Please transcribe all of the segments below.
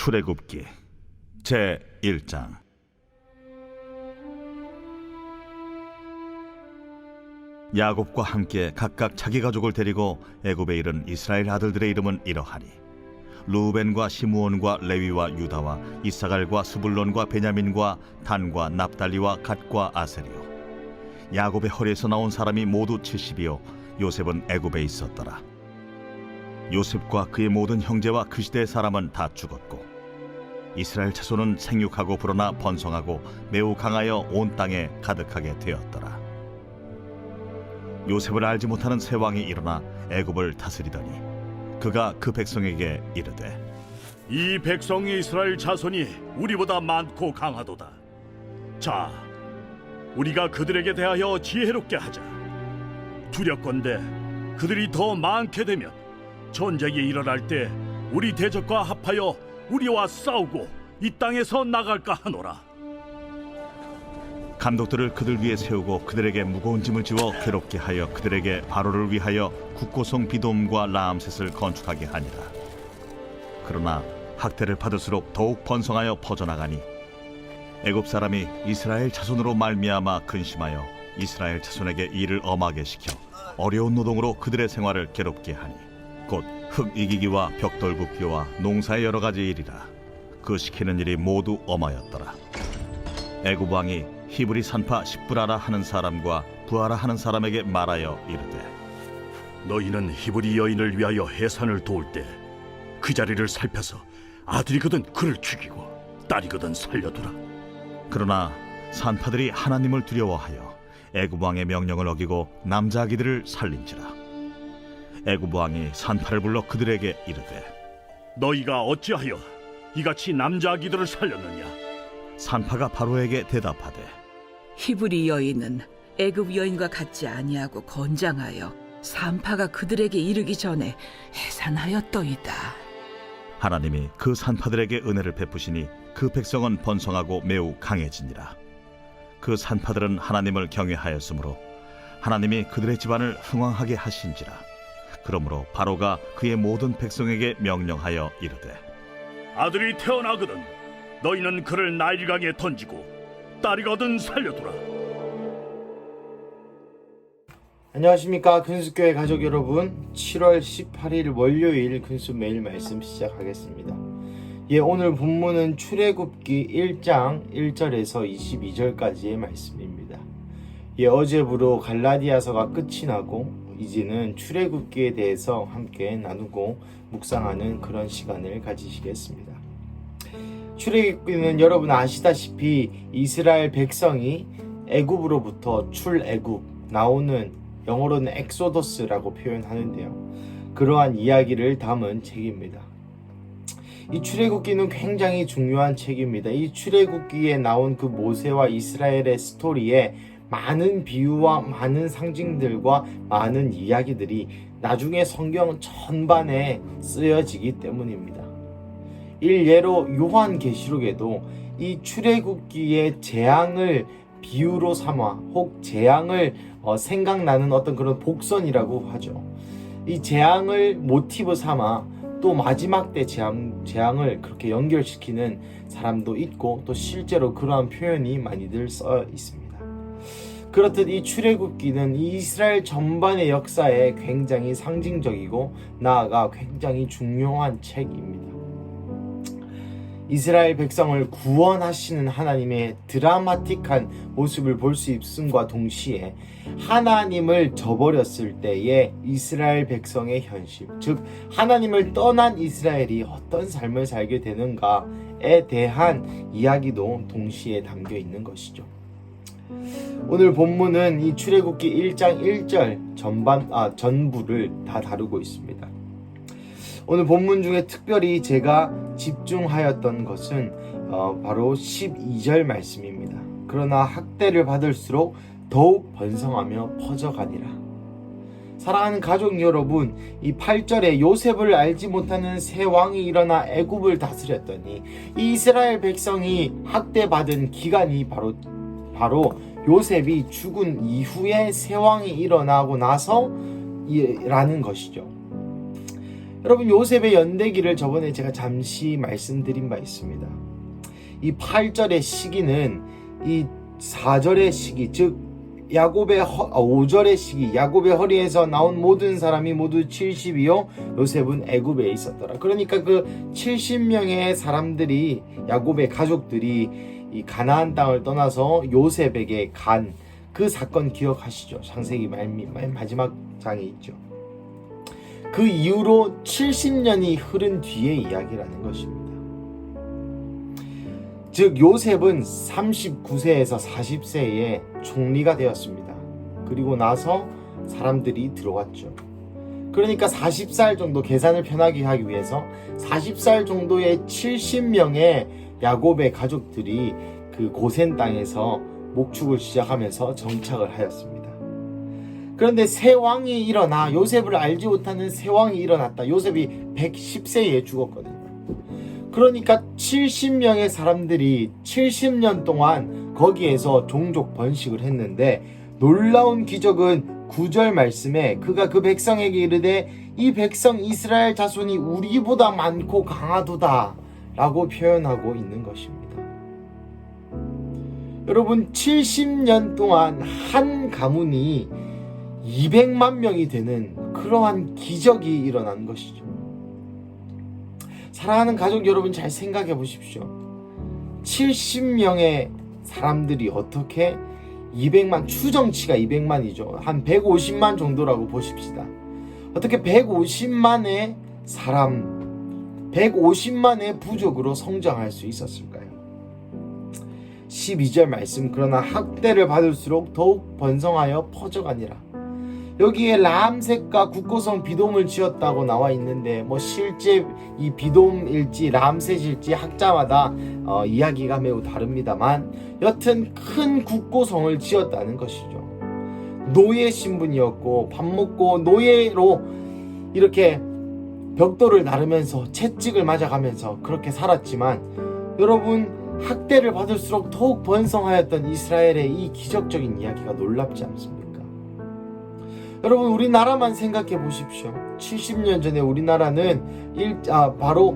출애굽기 제1장. 야곱과 함께 각각 자기 가족을 데리고 애굽에 이른 이스라엘 아들들의 이름은 이러하니 루벤과 시므온과 레위와 유다와 이사갈과 스불론과 베냐민과 단과 납달리와 갓과 아셀이요. 야곱의 허리에서 나온 사람이 모두 70이요 요셉은 애굽에 있었더라. 요셉과 그의 모든 형제와 그 시대의 사람은 다 죽었고 이스라엘 자손은 생육하고 불어나 번성하고 매우 강하여 온 땅에 가득하게 되었더라. 요셉을 알지 못하는 새 왕이 일어나 애굽을 다스리더니 그가 그 백성에게 이르되, 이 백성 이스라엘 자손이 우리보다 많고 강하도다. 자, 우리가 그들에게 대하여 지혜롭게 하자. 두렵건대 그들이 더 많게 되면 전쟁이 일어날 때 우리 대적과 합하여 우리와 싸우고 이 땅에서 나갈까 하노라. 감독들을 그들 위에 세우고 그들에게 무거운 짐을 지워 괴롭게 하여 그들에게 바로를 위하여 국고성 비돔과 라암셋을 건축하게 하니라. 그러나 학대를 받을수록 더욱 번성하여 퍼져나가니 애굽 사람이 이스라엘 자손으로 말미암아 근심하여 이스라엘 자손에게 일을 엄하게 시켜 어려운 노동으로 그들의 생활을 괴롭게 하니 곧 흙 이기기와 벽돌 굽기와 농사의 여러 가지 일이라. 그 시키는 일이 모두 엄하였더라. 애굽 왕이 히브리 산파 십브라라 하는 사람과 부하라 하는 사람에게 말하여 이르되, 너희는 히브리 여인을 위하여 해산을 도울 때 그 자리를 살펴서 아들이거든 그를 죽이고 딸이거든 살려두라. 그러나 산파들이 하나님을 두려워하여 애굽 왕의 명령을 어기고 남자 아기들을 살린지라. 애굽 왕이 산파를 불러 그들에게 이르되, 너희가 어찌하여 이같이 남자 아기들을 살렸느냐? 산파가 바로에게 대답하되, 히브리 여인은 애굽 여인과 같지 아니하고 건장하여 산파가 그들에게 이르기 전에 해산하였더이다. 하나님이 그 산파들에게 은혜를 베푸시니 그 백성은 번성하고 매우 강해지니라. 그 산파들은 하나님을 경외하였으므로 하나님이 그들의 집안을 흥왕하게 하신지라. 그러므로 바로가 그의 모든 백성에게 명령하여 이르되, 아들이 태어나거든 너희는 그를 나일강에 던지고 딸이거든 살려두라. 안녕하십니까 근수교회 가족 여러분, 7월 18일 월요일 근수 매일 말씀 시작하겠습니다. 오늘 본문은 출애굽기 1장 1절에서 22절까지의 말씀입니다. 어제부로 갈라디아서가 끝이 나고 이제는 출애굽기에 대해서 함께 나누고 묵상하는 그런 시간을 가지시겠습니다. 출애굽기는 여러분 아시다시피 이스라엘 백성이 애굽으로부터 출애굽, 나오는 영어로는 엑소더스라고 표현하는데요, 그러한 이야기를 담은 책입니다. 이 출애굽기는 굉장히 중요한 책입니다. 이 출애굽기에 나온 그 모세와 이스라엘의 스토리에 많은 비유와 많은 상징들과 많은 이야기들이 나중에 성경 전반에 쓰여지기 때문입니다. 일예로 요한계시록에도 이 출애굽기의 재앙을 비유로 삼아 혹 재앙을 생각나는 어떤 그런 복선이라고 하죠. 이 재앙을 모티브 삼아 또 마지막 때 재앙을 그렇게 연결시키는 사람도 있고 또 실제로 그러한 표현이 많이들 써 있습니다. 그렇듯 이 출애굽기는 이스라엘 전반의 역사에 굉장히 상징적이고 나아가 굉장히 중요한 책입니다. 이스라엘 백성을 구원하시는 하나님의 드라마틱한 모습을 볼 수 있음과 동시에 하나님을 저버렸을 때의 이스라엘 백성의 현실, 즉 하나님을 떠난 이스라엘이 어떤 삶을 살게 되는가에 대한 이야기도 동시에 담겨 있는 것이죠. 오늘 본문은 이 출애굽기 1장 1절 전부를 다 다루고 있습니다. 오늘 본문 중에 특별히 제가 집중하였던 것은 바로 12절 말씀입니다. 그러나 학대를 받을수록 더욱 번성하며 퍼져가니라. 사랑하는 가족 여러분, 이 8절에 요셉을 알지 못하는 새 왕이 일어나 애굽을 다스렸더니 이 이스라엘 백성이 학대받은 기간이 바로 요셉이 죽은 이후에 새 왕이 일어나고 나서 라는 것이죠. 여러분, 요셉의 연대기를 저번에 제가 잠시 말씀드린 바 있습니다. 이 8절의 시기는 이 4절의 시기, 즉 야곱의 5절의 시기, 야곱의 허리에서 나온 모든 사람이 모두 70이요 요셉은 애굽에 있었더라. 그러니까 그 70명의 사람들이, 야곱의 가족들이 이 가나안 땅을 떠나서 요셉에게 간 그 사건 기억하시죠? 창세기 마지막 장에 있죠. 그 이후로 70년이 흐른 뒤의 이야기라는 것입니다. 즉 요셉은 39세에서 40세에 총리가 되었습니다. 그리고 나서 사람들이 들어왔죠. 그러니까 40살 정도, 계산을 편하게 하기 위해서 40살 정도의 70명의 야곱의 가족들이 그 고센 땅에서 목축을 시작하면서 정착을 하였습니다. 그런데 새 왕이 일어나, 요셉을 알지 못하는 새 왕이 일어났다. 요셉이 110세에 죽었거든요. 그러니까 70명의 사람들이 70년 동안 거기에서 종족 번식을 했는데, 놀라운 기적은 9절 말씀에 그가 그 백성에게 이르되 이 백성 이스라엘 자손이 우리보다 많고 강하도다 라고 표현하고 있는 것입니다. 여러분, 70년 동안 한 가문이 200만 명이 되는 그러한 기적이 일어난 것이죠. 사랑하는 가족 여러분, 잘 생각해 보십시오. 70명의 사람들이 어떻게 200만, 추정치가 200만이죠. 한 150만 정도라고 보십시다. 어떻게 150만의 사람, 150만의 부족으로 성장할 수 있었을까요? 12절 말씀, 그러나 학대를 받을수록 더욱 번성하여 퍼져가니라. 여기에 람셋과 국고성 비돔을 지었다고 나와 있는데, 실제 이 비돔일지 람셋일지 학자마다 이야기가 매우 다릅니다만, 여튼 큰 국고성을 지었다는 것이죠. 노예 신분이었고 밥 먹고 노예로 이렇게 벽돌을 나르면서 채찍을 맞아가면서 그렇게 살았지만, 여러분, 학대를 받을수록 더욱 번성하였던 이스라엘의 이 기적적인 이야기가 놀랍지 않습니까? 여러분, 우리나라만 생각해 보십시오. 70년 전에 우리나라는 바로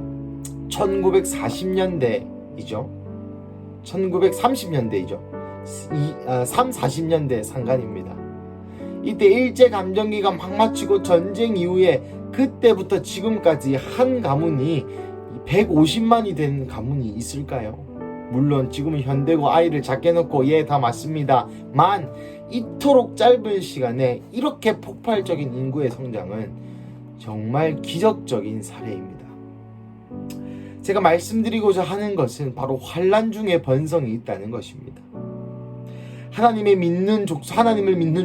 1940년대이죠. 1930년대이죠. 40년대 상간입니다. 이때 일제감정기가 막 마치고 전쟁 이후에 그때부터 지금까지 한 가문이 150만이 된 가문이 있을까요? 물론 지금은 현대고 아이를 작게 놓고 다 맞습니다만, 이토록 짧은 시간에 이렇게 폭발적인 인구의 성장은 정말 기적적인 사례입니다. 제가 말씀드리고자 하는 것은 바로 환난 중에 번성이 있다는 것입니다. 하나님을 믿는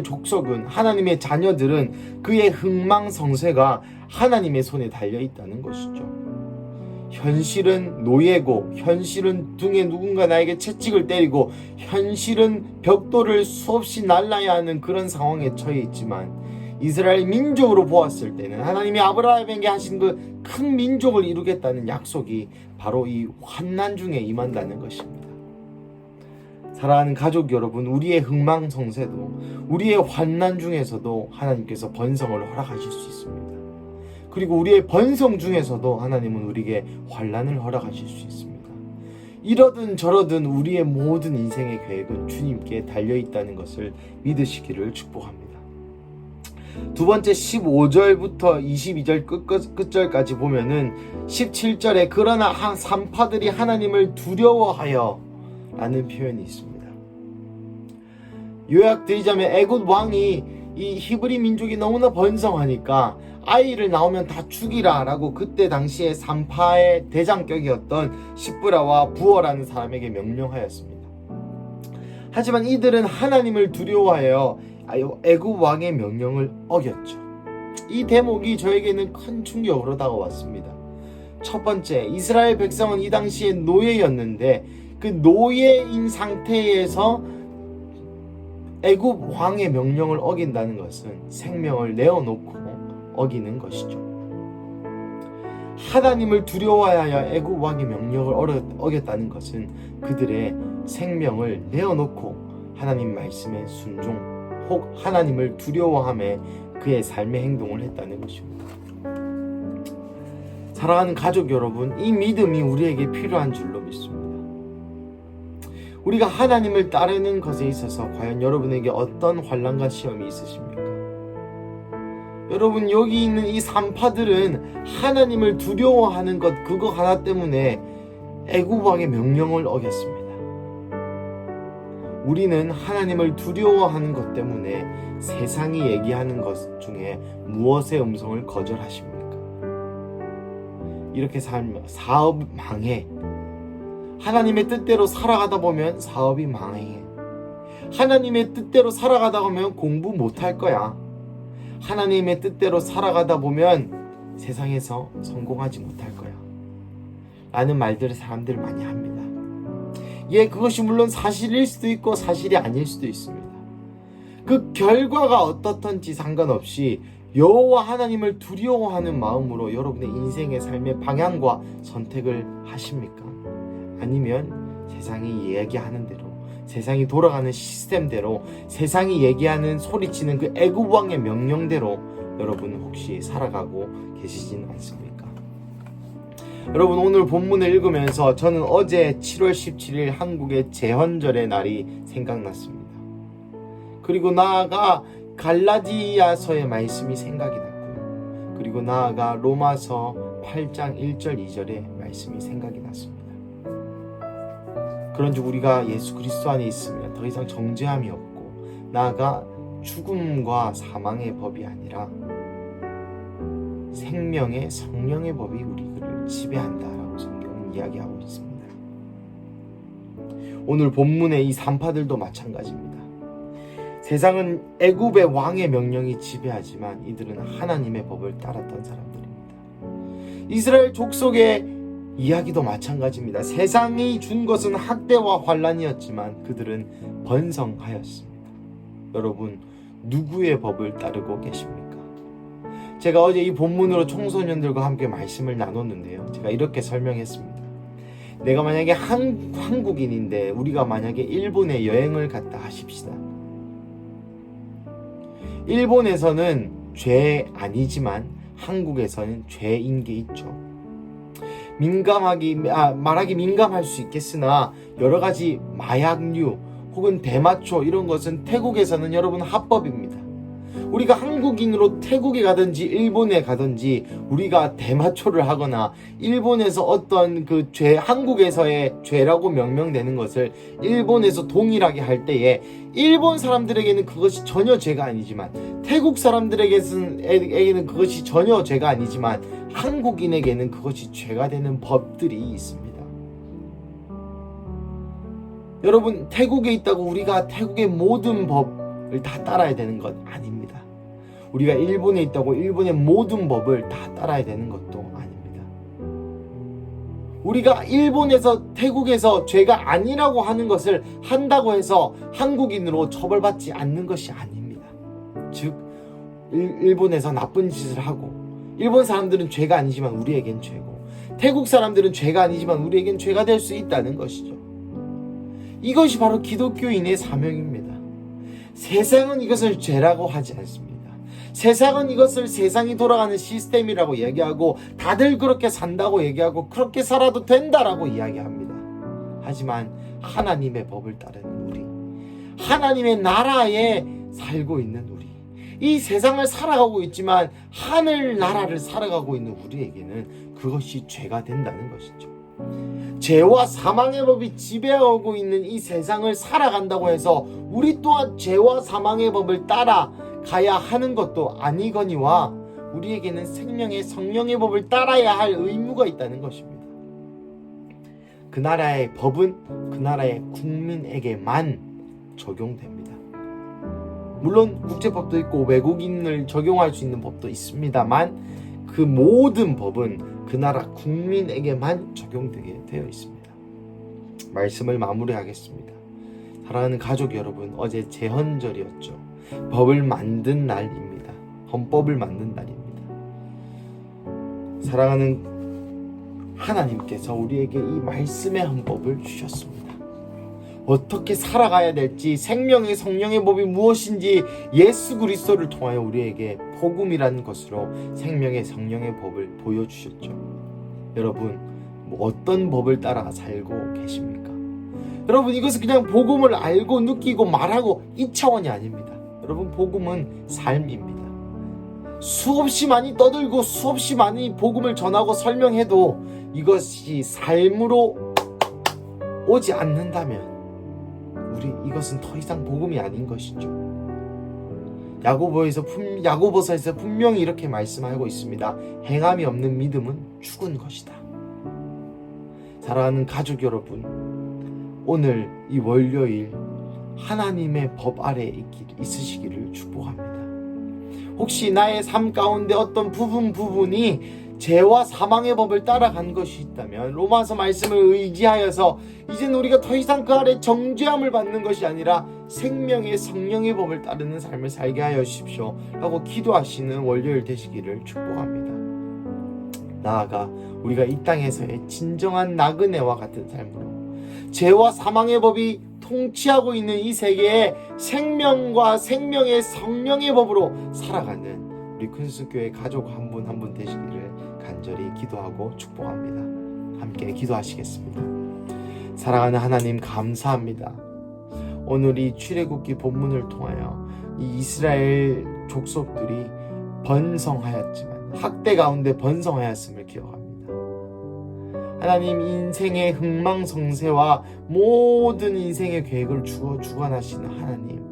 족속은, 하나님의 자녀들은 그의 흥망성쇠가 하나님의 손에 달려 있다는 것이죠. 현실은 노예고, 현실은 등에 누군가 나에게 채찍을 때리고, 현실은 벽돌을 수없이 날라야 하는 그런 상황에 처해 있지만, 이스라엘 민족으로 보았을 때는 하나님이 아브라함에게 하신 그 큰 민족을 이루겠다는 약속이 바로 이 환난 중에 임한다는 것입니다. 사랑하는 가족 여러분, 우리의 흥망성쇠도, 우리의 환난 중에서도 하나님께서 번성을 허락하실 수 있습니다. 그리고 우리의 번성 중에서도 하나님은 우리에게 환난을 허락하실 수 있습니다. 이러든 저러든 우리의 모든 인생의 계획은 주님께 달려있다는 것을 믿으시기를 축복합니다. 두 번째 15절부터 22절 끝절까지 보면은 17절에 그러나 산파들이 하나님을 두려워하여 라는 표현이 있습니다. 요약드리자면, 애굽 왕이 이 히브리 민족이 너무나 번성하니까 아이를 낳으면 다 죽이라 라고 그때 당시에 산파의 대장격이었던 시브라와 부어라는 사람에게 명령하였습니다. 하지만 이들은 하나님을 두려워하여 애굽 왕의 명령을 어겼죠. 이 대목이 저에게는 큰 충격으로 다가왔습니다. 첫 번째, 이스라엘 백성은 이 당시에 노예였는데 그 노예인 상태에서 애굽 왕의 명령을 어긴다는 것은 생명을 내어놓고 어기는 것이죠. 하나님을 두려워하여 애굽 왕의 명령을 어겼다는 것은 그들의 생명을 내어놓고 하나님 말씀에 순종, 혹 하나님을 두려워함에 그의 삶의 행동을 했다는 것입니다. 사랑하는 가족 여러분, 이 믿음이 우리에게 필요한 줄로 믿습니다. 우리가 하나님을 따르는 것에 있어서 과연 여러분에게 어떤 환난과 시험이 있으십니까? 여러분, 여기 있는 이 산파들은 하나님을 두려워하는 것 그거 하나 때문에 애굽 왕의 명령을 어겼습니다. 우리는 하나님을 두려워하는 것 때문에 세상이 얘기하는 것 중에 무엇의 음성을 거절하십니까? 이렇게 살면 사업 망해. 하나님의 뜻대로 살아가다 보면 사업이 망해. 하나님의 뜻대로 살아가다 보면 공부 못할 거야. 하나님의 뜻대로 살아가다 보면 세상에서 성공하지 못할 거야. 라는 말들을 사람들 많이 합니다. 예, 그것이 물론 사실일 수도 있고 사실이 아닐 수도 있습니다. 그 결과가 어떻든지 상관없이 여호와 하나님을 두려워하는 마음으로 여러분의 인생의 삶의 방향과 선택을 하십니까? 아니면 세상이 이야기하는 대로, 세상이 돌아가는 시스템대로, 세상이 얘기하는 소리치는 그 애굽 왕의 명령대로 여러분 혹시 살아가고 계시진 않습니까? 여러분, 오늘 본문을 읽으면서 저는 어제 7월 17일 한국의 제헌절의 날이 생각났습니다. 그리고 나아가 갈라디아서의 말씀이 생각이 났고요. 그리고 나아가 로마서 8장 1절 2절의 말씀이 생각이 났습니다. 그런즉 우리가 예수 그리스도 안에 있으면 더 이상 정죄함이 없고 나아가 죽음과 사망의 법이 아니라 생명의 성령의 법이 우리를 지배한다라고 성경은 이야기하고 있습니다. 오늘 본문의 이 산파들도 마찬가지입니다. 세상은 애굽의 왕의 명령이 지배하지만 이들은 하나님의 법을 따랐던 사람들입니다. 이스라엘 족속의 이야기도 마찬가지입니다. 세상이 준 것은 학대와 환난이었지만 그들은 번성하였습니다. 여러분, 누구의 법을 따르고 계십니까? 제가 어제 이 본문으로 청소년들과 함께 말씀을 나눴는데요. 제가 이렇게 설명했습니다. 내가 만약에 한국인인데 우리가 만약에 일본에 여행을 갔다 하십시다. 일본에서는 죄 아니지만 한국에서는 죄인 게 있죠. 말하기 민감할 수 있겠으나 여러 가지 마약류 혹은 대마초 이런 것은 태국에서는 여러분 합법입니다. 우리가 한국인으로 태국에 가든지 일본에 가든지 우리가 대마초를 하거나 일본에서 어떤 그 죄, 한국에서의 죄라고 명명되는 것을 일본에서 동일하게 할 때에 일본 사람들에게는 그것이 전혀 죄가 아니지만 태국 사람들에게는 그것이 전혀 죄가 아니지만 한국인에게는 그것이 죄가 되는 법들이 있습니다. 여러분, 태국에 있다고 우리가 태국의 모든 법을 다 따라야 되는 것 아닙니다. 우리가 일본에 있다고 일본의 모든 법을 다 따라야 되는 것도 아닙니다. 우리가 일본에서 태국에서 죄가 아니라고 하는 것을 한다고 해서 한국인으로 처벌받지 않는 것이 아닙니다. 즉 일본에서 나쁜 짓을 하고 일본 사람들은 죄가 아니지만 우리에겐 죄고 태국 사람들은 죄가 아니지만 우리에겐 죄가 될 수 있다는 것이죠. 이것이 바로 기독교인의 사명입니다. 세상은 이것을 죄라고 하지 않습니다. 세상은 이것을 세상이 돌아가는 시스템이라고 얘기하고 다들 그렇게 산다고 얘기하고 그렇게 살아도 된다라고 이야기합니다. 하지만 하나님의 법을 따르는 우리, 하나님의 나라에 살고 있는 우리, 이 세상을 살아가고 있지만 하늘 나라를 살아가고 있는 우리에게는 그것이 죄가 된다는 것이죠. 죄와 사망의 법이 지배하고 있는 이 세상을 살아간다고 해서 우리 또한 죄와 사망의 법을 따라가야 하는 것도 아니거니와 우리에게는 생명의 성령의 법을 따라야 할 의무가 있다는 것입니다. 그 나라의 법은 그 나라의 국민에게만 적용됩니다. 물론 국제법도 있고 외국인을 적용할 수 있는 법도 있습니다만 그 모든 법은 그 나라 국민에게만 적용되게 되어 있습니다. 말씀을 마무리하겠습니다. 사랑하는 가족 여러분, 어제 제헌절이었죠. 법을 만든 날입니다. 헌법을 만든 날입니다. 사랑하는 하나님께서 우리에게 이 말씀의 헌법을 주셨습니다. 어떻게 살아가야 될지, 생명의 성령의 법이 무엇인지 예수 그리스도를 통하여 우리에게 복음이라는 것으로 생명의 성령의 법을 보여주셨죠. 여러분 어떤 법을 따라 살고 계십니까? 여러분 이것은 그냥 복음을 알고 느끼고 말하고 이 차원이 아닙니다. 여러분 복음은 삶입니다. 수없이 많이 떠들고 수없이 많이 복음을 전하고 설명해도 이것이 삶으로 오지 않는다면 이것은 더 이상 복음이 아닌 것이죠. 야고보서에서 분명히 이렇게 말씀하고 있습니다. 행함이 없는 믿음은 죽은 것이다. 사랑하는 가족 여러분, 오늘 이 월요일 하나님의 법 아래에 있으시기를 축복합니다. 혹시 나의 삶 가운데 어떤 부분이 죄와 사망의 법을 따라간 것이 있다면 로마서 말씀을 의지하여서 이제는 우리가 더 이상 그 아래 정죄함을 받는 것이 아니라 생명의 성령의 법을 따르는 삶을 살게 하여 주십시오 라고 기도하시는 월요일 되시기를 축복합니다. 나아가 우리가 이 땅에서의 진정한 나그네와 같은 삶으로 죄와 사망의 법이 통치하고 있는 이 세계에 생명과 생명의 성령의 법으로 살아가는 우리 큰수교회 가족 한 분 한 분 되시기를 간절히 기도하고 축복합니다. 함께 기도하시겠습니다. 사랑하는 하나님 감사합니다. 오늘 이 출애굽기 본문을 통하여 이 이스라엘 족속들이 번성하였지만 학대 가운데 번성하였음을 기억합니다. 하나님 인생의 흥망성쇠와 모든 인생의 계획을 주관하시는 하나님,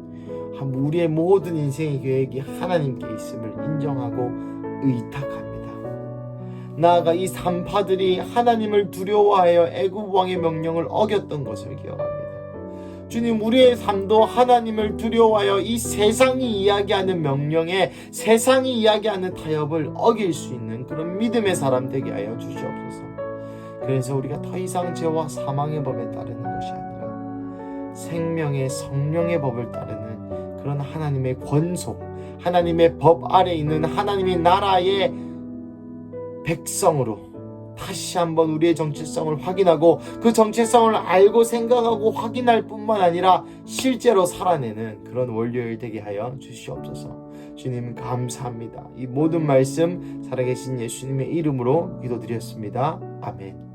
우리의 모든 인생의 계획이 하나님께 있음을 인정하고 의탁합니다. 나아가 이 산파들이 하나님을 두려워하여 애굽 왕의 명령을 어겼던 것을 기억합니다. 주님, 우리의 삶도 하나님을 두려워하여 이 세상이 이야기하는 명령에, 세상이 이야기하는 타협을 어길 수 있는 그런 믿음의 사람 되게 하여 주시옵소서. 그래서 우리가 더 이상 죄와 사망의 법에 따르는 것이 아니라 생명의 성령의 법을 따르는 그런 하나님의 권속, 하나님의 법 아래 있는 하나님의 나라의 백성으로 다시 한번 우리의 정체성을 확인하고 그 정체성을 알고 생각하고 확인할 뿐만 아니라 실제로 살아내는 그런 월요일 되게 하여 주시옵소서. 주님 감사합니다. 이 모든 말씀 살아계신 예수님의 이름으로 기도드렸습니다. 아멘.